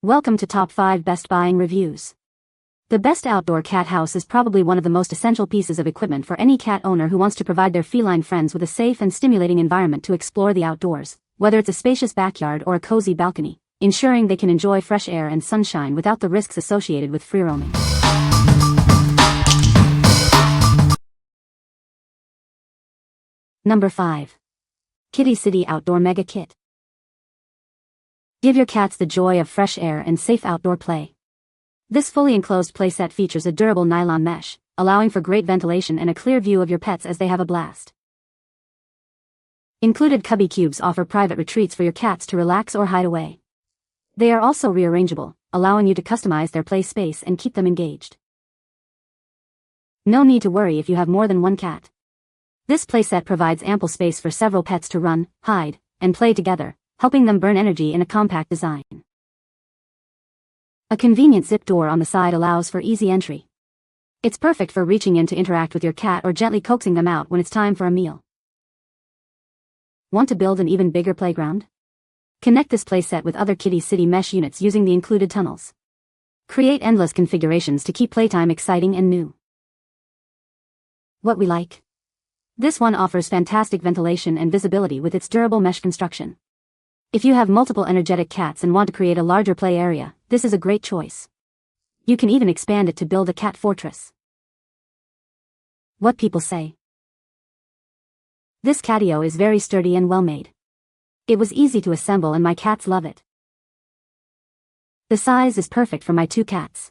Welcome to Top 5 Best Buying Reviews. The best outdoor cat house is probably one of the most essential pieces of equipment for any cat owner who wants to provide their feline friends with a safe and stimulating environment to explore the outdoors, whether it's a spacious backyard or a cozy balcony, ensuring they can enjoy fresh air and sunshine without the risks associated with free roaming. Number 5. Kitty City Outdoor Mega Kit. Give your cats the joy of fresh air and safe outdoor play. This fully enclosed playset features a durable nylon mesh, allowing for great ventilation and a clear view of your pets as they have a blast. Included cubby cubes offer private retreats for your cats to relax or hide away. They are also rearrangeable, allowing you to customize their play space and keep them engaged. No need to worry if you have more than one cat. This playset provides ample space for several pets to run, hide, and play together, helping them burn energy in a compact design. A convenient zip door on the side allows for easy entry. It's perfect for reaching in to interact with your cat or gently coaxing them out when it's time for a meal. Want to build an even bigger playground? Connect this playset with other Kitty City mesh units using the included tunnels. Create endless configurations to keep playtime exciting and new. What we like? This one offers fantastic ventilation and visibility with its durable mesh construction. If you have multiple energetic cats and want to create a larger play area, this is a great choice. You can even expand it to build a cat fortress. What people say. This Catio is very sturdy and well made. It was easy to assemble and my cats love it. The size is perfect for my two cats.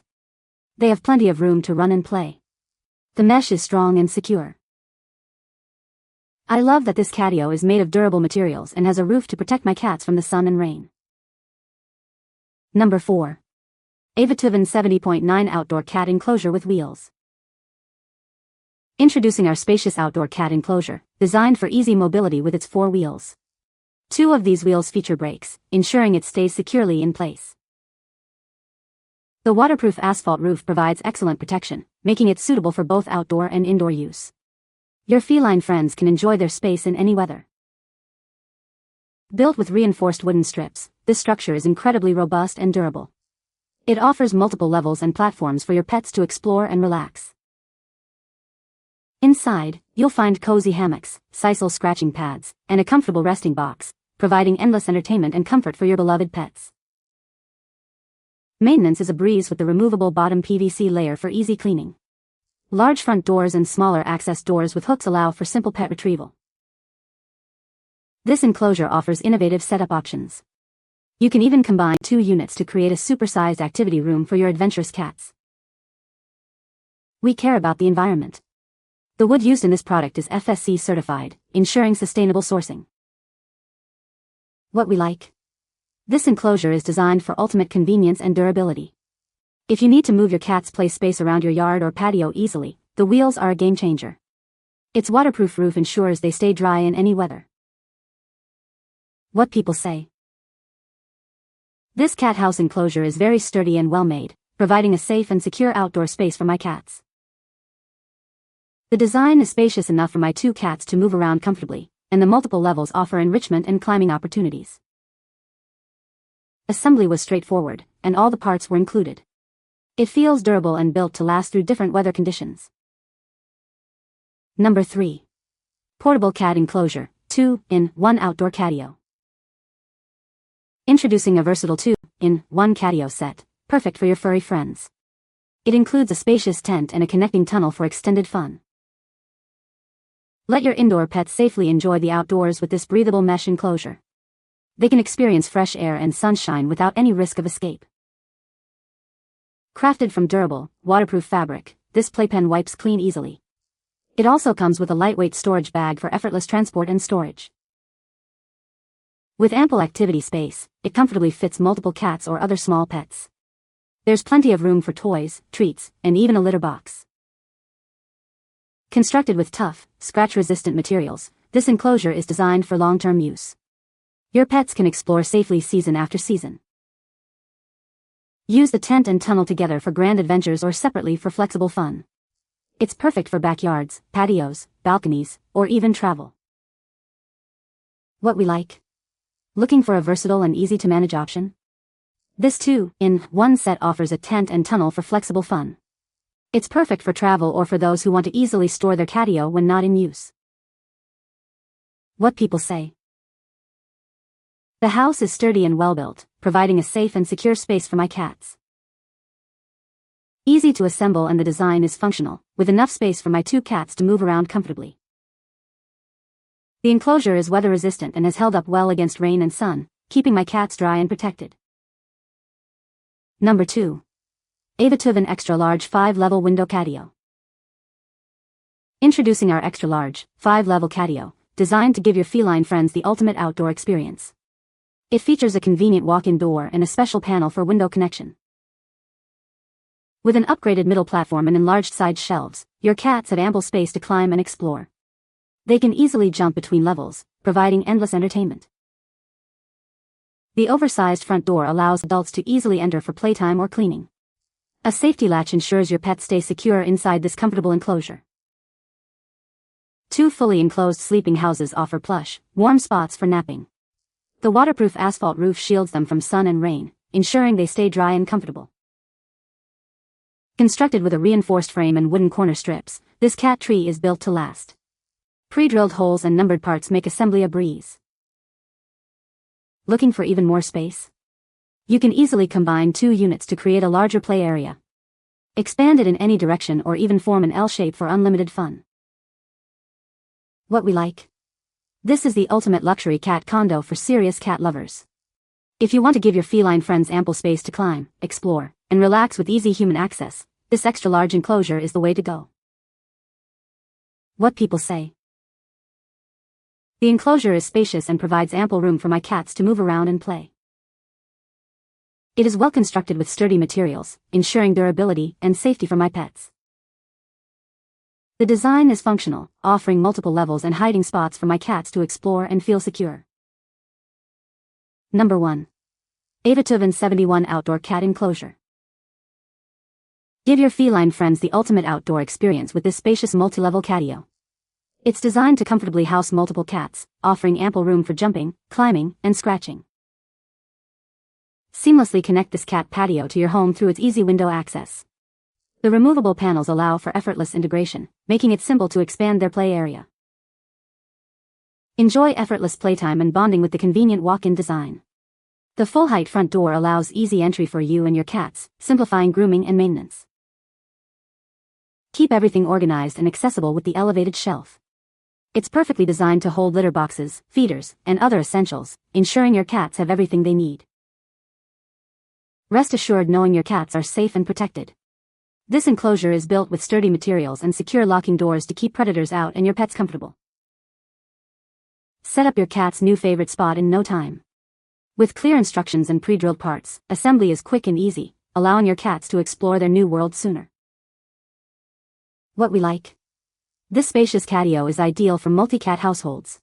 They have plenty of room to run and play. The mesh is strong and secure. I love that this Catio is made of durable materials and has a roof to protect my cats from the sun and rain. Number 4. Aivituvin 70.9 Outdoor Cat Enclosure with Wheels. Introducing our spacious outdoor cat enclosure, designed for easy mobility with its 4 wheels. 2 of these wheels feature brakes, ensuring it stays securely in place. The waterproof asphalt roof provides excellent protection, making it suitable for both outdoor and indoor use. Your feline friends can enjoy their space in any weather. Built with reinforced wooden strips, this structure is incredibly robust and durable. It offers multiple levels and platforms for your pets to explore and relax. Inside, you'll find cozy hammocks, sisal scratching pads, and a comfortable resting box, providing endless entertainment and comfort for your beloved pets. Maintenance is a breeze with the removable bottom PVC layer for easy cleaning. Large front doors and smaller access doors with hooks allow for simple pet retrieval. This enclosure offers innovative setup options. You can even combine 2 units to create a supersized activity room for your adventurous cats. We care about the environment. The wood used in this product is FSC certified, ensuring sustainable sourcing. What we like? This enclosure is designed for ultimate convenience and durability. If you need to move your cat's play space around your yard or patio easily, the wheels are a game changer. Its waterproof roof ensures they stay dry in any weather. What people say. This cat house enclosure is very sturdy and well made, providing a safe and secure outdoor space for my cats. The design is spacious enough for my 2 cats to move around comfortably, and the multiple levels offer enrichment and climbing opportunities. Assembly was straightforward, and all the parts were included. It feels durable and built to last through different weather conditions. Number 3. Portable Cat Enclosure, 2-in-1 Outdoor Catio. Introducing a versatile 2-in-1 Catio set, perfect for your furry friends. It includes a spacious tent and a connecting tunnel for extended fun. Let your indoor pets safely enjoy the outdoors with this breathable mesh enclosure. They can experience fresh air and sunshine without any risk of escape. Crafted from durable, waterproof fabric, this playpen wipes clean easily. It also comes with a lightweight storage bag for effortless transport and storage. With ample activity space, it comfortably fits multiple cats or other small pets. There's plenty of room for toys, treats, and even a litter box. Constructed with tough, scratch-resistant materials, this enclosure is designed for long-term use. Your pets can explore safely season after season. Use the tent and tunnel together for grand adventures or separately for flexible fun. It's perfect for backyards, patios, balconies, or even travel. What we like? Looking for a versatile and easy-to-manage option? This 2-in-1 set offers a tent and tunnel for flexible fun. It's perfect for travel or for those who want to easily store their catio when not in use. What people say. The house is sturdy and well-built, providing a safe and secure space for my cats. Easy to assemble and the design is functional, with enough space for my 2 cats to move around comfortably. The enclosure is weather-resistant and has held up well against rain and sun, keeping my cats dry and protected. Number 2. Aivituvin Extra Large 5-Level Window Catio. Introducing our extra large, 5-level catio, designed to give your feline friends the ultimate outdoor experience. It features a convenient walk-in door and a special panel for window connection. With an upgraded middle platform and enlarged side shelves, your cats have ample space to climb and explore. They can easily jump between levels, providing endless entertainment. The oversized front door allows adults to easily enter for playtime or cleaning. A safety latch ensures your pets stay secure inside this comfortable enclosure. 2 fully enclosed sleeping houses offer plush, warm spots for napping. The waterproof asphalt roof shields them from sun and rain, ensuring they stay dry and comfortable. Constructed with a reinforced frame and wooden corner strips, this cat tree is built to last. Pre-drilled holes and numbered parts make assembly a breeze. Looking for even more space? You can easily combine 2 units to create a larger play area. Expand it in any direction or even form an L shape for unlimited fun. What we like? This is the ultimate luxury cat condo for serious cat lovers. If you want to give your feline friends ample space to climb, explore, and relax with easy human access, this extra large enclosure is the way to go. What people say. The enclosure is spacious and provides ample room for my cats to move around and play. It is well constructed with sturdy materials, ensuring durability and safety for my pets. The design is functional, offering multiple levels and hiding spots for my cats to explore and feel secure. Number 1. Aivituvin 71 Outdoor Cat Enclosure. Give your feline friends the ultimate outdoor experience with this spacious multi-level catio. It's designed to comfortably house multiple cats, offering ample room for jumping, climbing, and scratching. Seamlessly connect this cat patio to your home through its easy window access. The removable panels allow for effortless integration, making it simple to expand their play area. Enjoy effortless playtime and bonding with the convenient walk-in design. The full-height front door allows easy entry for you and your cats, simplifying grooming and maintenance. Keep everything organized and accessible with the elevated shelf. It's perfectly designed to hold litter boxes, feeders, and other essentials, ensuring your cats have everything they need. Rest assured knowing your cats are safe and protected. This enclosure is built with sturdy materials and secure locking doors to keep predators out and your pets comfortable. Set up your cat's new favorite spot in no time. With clear instructions and pre-drilled parts, assembly is quick and easy, allowing your cats to explore their new world sooner. What we like? This spacious catio is ideal for multi-cat households.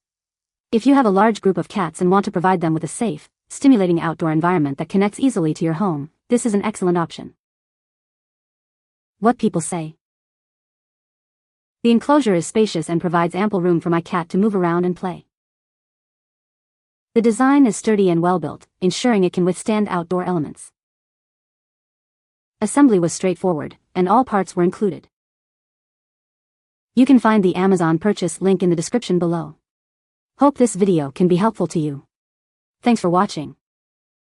If you have a large group of cats and want to provide them with a safe, stimulating outdoor environment that connects easily to your home, this is an excellent option. What people say. The enclosure is spacious and provides ample room for my cat to move around and play. The design is sturdy and well-built, ensuring it can withstand outdoor elements. Assembly was straightforward, and all parts were included. You can find the Amazon purchase link in the description below. Hope this video can be helpful to you. Thanks for watching.